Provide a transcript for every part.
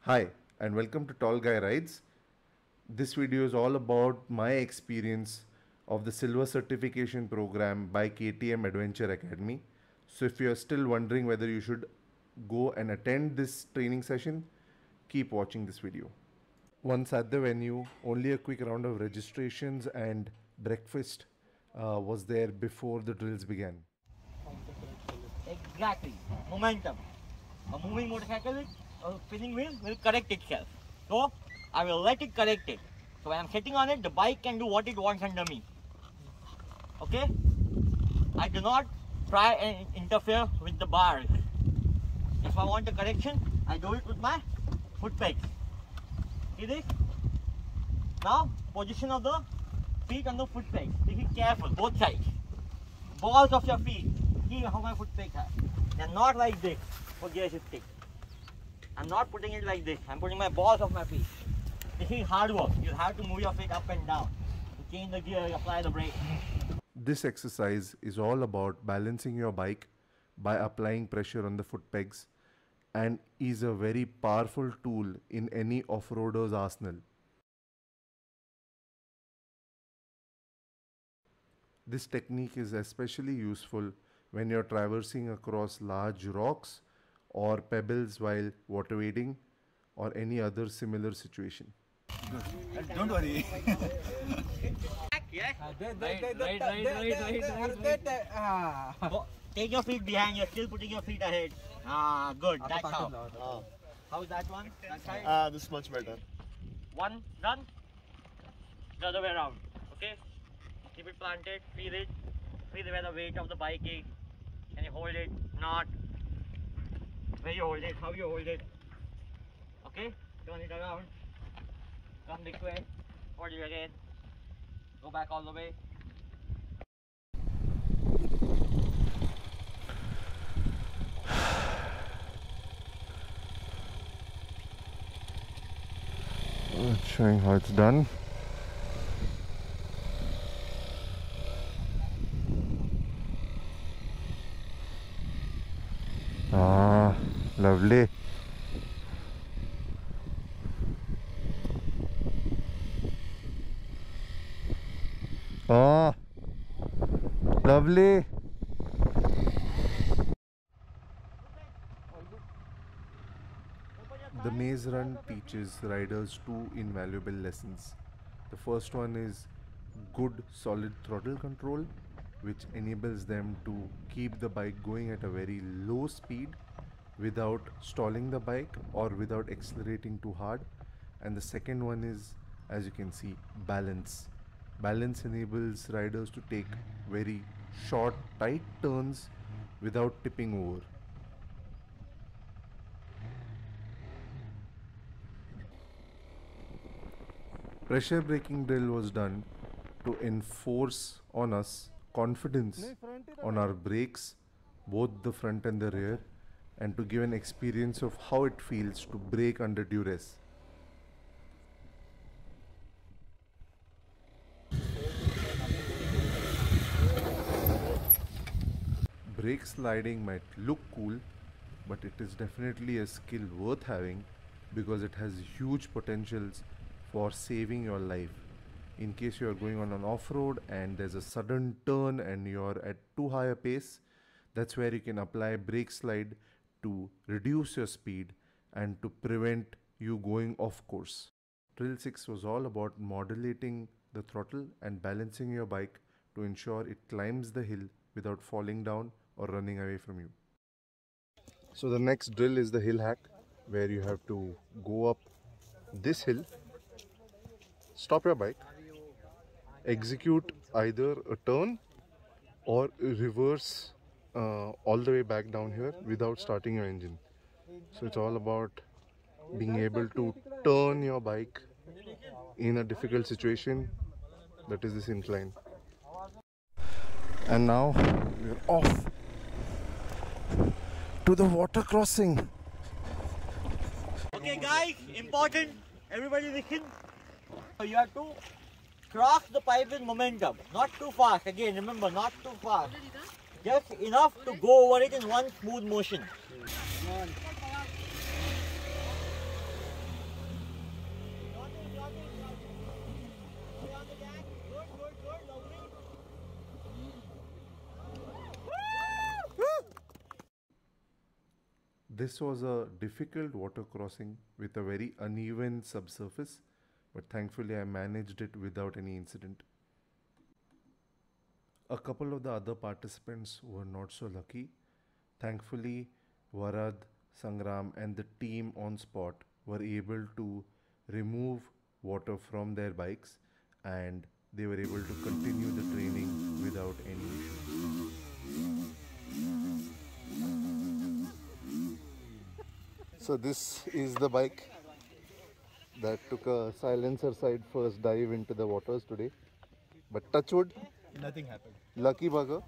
Hi, and welcome to Tall Guy Rides. This video is all about my experience of the Silver Certification program by KTM Adventure Academy. So, if you are still wondering whether you should go and attend this training session, keep watching this video. Once at the venue, only a quick round of registrations and breakfast was there before the drills began. Exactly. Momentum. A moving motorcycle with a spinning wheel will correct itself. So I will let it correct it. So when I'm sitting on it, the bike can do what it wants under me. Okay? I do not try and interfere with the bars. If I want a correction, I do it with my foot pegs. See this? Now, position of the feet on the foot pegs. Be careful, both sides. Balls of your feet. See how my foot pegs are. They're not like this for gear shifting. I'm not putting it like this. I'm putting my balls of my feet. This is hard work. You have to move your feet up and down. To change the gear, you apply the brake. This exercise is all about balancing your bike by applying pressure on the foot pegs and is a very powerful tool in any off-roader's arsenal. This technique is especially useful when you're traversing across large rocks or pebbles while water wading or any other similar situation. Don't worry. Yes? Right. Take your feet behind. You're still putting your feet ahead. Good. That's how. How's that one? That side? This is much better. One done. The other way around. Okay? Keep it planted. Feel it. Feel where the weight of the bike is. Can you hold it? Not. Where you hold it? How you hold it? Okay? Turn it around. Come this way. Hold it again. Go back all the way. Showing how it's done. Lovely. Lovely. The maze run teaches riders two invaluable lessons. The first one is good solid throttle control, which enables them to keep the bike going at a very low speed without stalling the bike or without accelerating too hard. And the second one is, as you can see, balance. Balance enables riders to take very short, tight turns without tipping over. Pressure braking drill was done to enforce on us confidence on our brakes, both the front and the rear, and to give an experience of how it feels to brake under duress. Brake sliding might look cool, but it is definitely a skill worth having because it has huge potentials for saving your life. In case you are going on an off-road and there's a sudden turn and you're at too high a pace, that's where you can apply brake slide to reduce your speed and to prevent you going off course. Drill 6 was all about modulating the throttle and balancing your bike to ensure it climbs the hill without falling down or running away from you. So the next drill is the hill hack, where you have to go up this hill, stop your bike, execute either a turn or reverse all the way back down here without starting your engine. So it's all about being able to turn your bike in a difficult situation, that is this incline. And now we're off to the water crossing. Okay guys, important. Everybody listen. So you have to cross the pipe with momentum. Not too fast. Again, remember, not too fast. Just enough to go over it in one smooth motion. This was a difficult water crossing with a very uneven subsurface, but thankfully I managed it without any incident. A couple of the other participants were not so lucky. Thankfully, Varad, Sangram, and the team on spot were able to remove water from their bikes, and they were able to continue the training without any issues. So this is the bike that took a silencer side first dive into the waters today. But touch wood, Nothing happened. lucky bugger,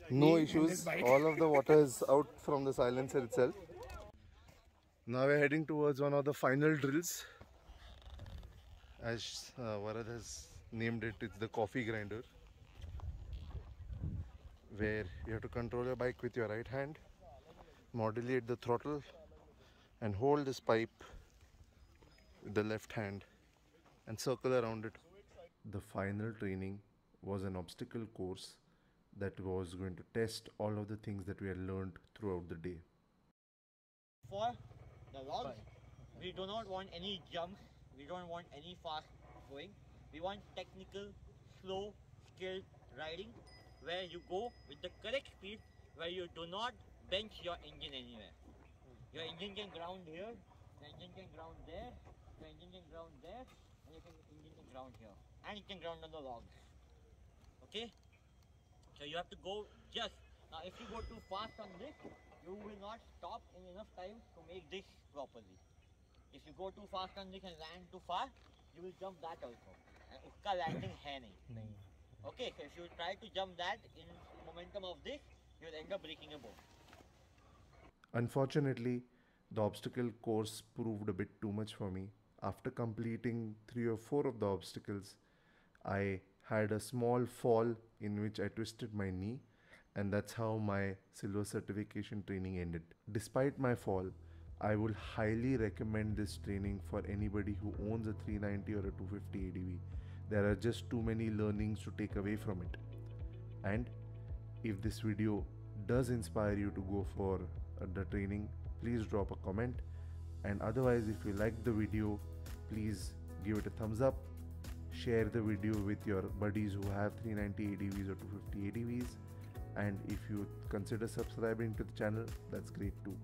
no issues. All of the water is out from the silencer itself. Now we're heading towards one of the final drills. As Varad has named it, it's the coffee grinder, where you have to control your bike with your right hand, modulate the throttle, and hold this pipe with the left hand and circle around it. The final training was an obstacle course that was going to test all of the things that we had learned throughout the day. For the logs, we do not want any jumps, we don't want any fast going. We want technical, slow, skilled riding where you go with the correct speed, where you do not bench your engine anywhere. Your engine can ground here, your engine can ground there, your engine can ground there, and your engine can ground here. And it can ground on the logs. Okay? So you have to go just. Now if you go too fast on this, you will not stop in enough time to make this properly. If you go too fast on this and land too far, you will jump that also. And uska landing hai nahi. Okay, so if you try to jump that in momentum of this, you will end up breaking a bone. Unfortunately, the obstacle course proved a bit too much for me. After completing 3 or 4 of the obstacles, I had a small fall in which I twisted my knee, and that's how my silver certification training ended. Despite my fall, I would highly recommend this training for anybody who owns a 390 or a 250 ADV. There are just too many learnings to take away from it. And if this video does inspire you to go for the training, please drop a comment. And otherwise, if you like the video, please give it a thumbs up. Share the video with your buddies who have 390 ADVs or 250 ADVs. And if you consider subscribing to the channel, that's great too.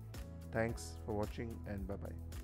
Thanks for watching, and bye bye.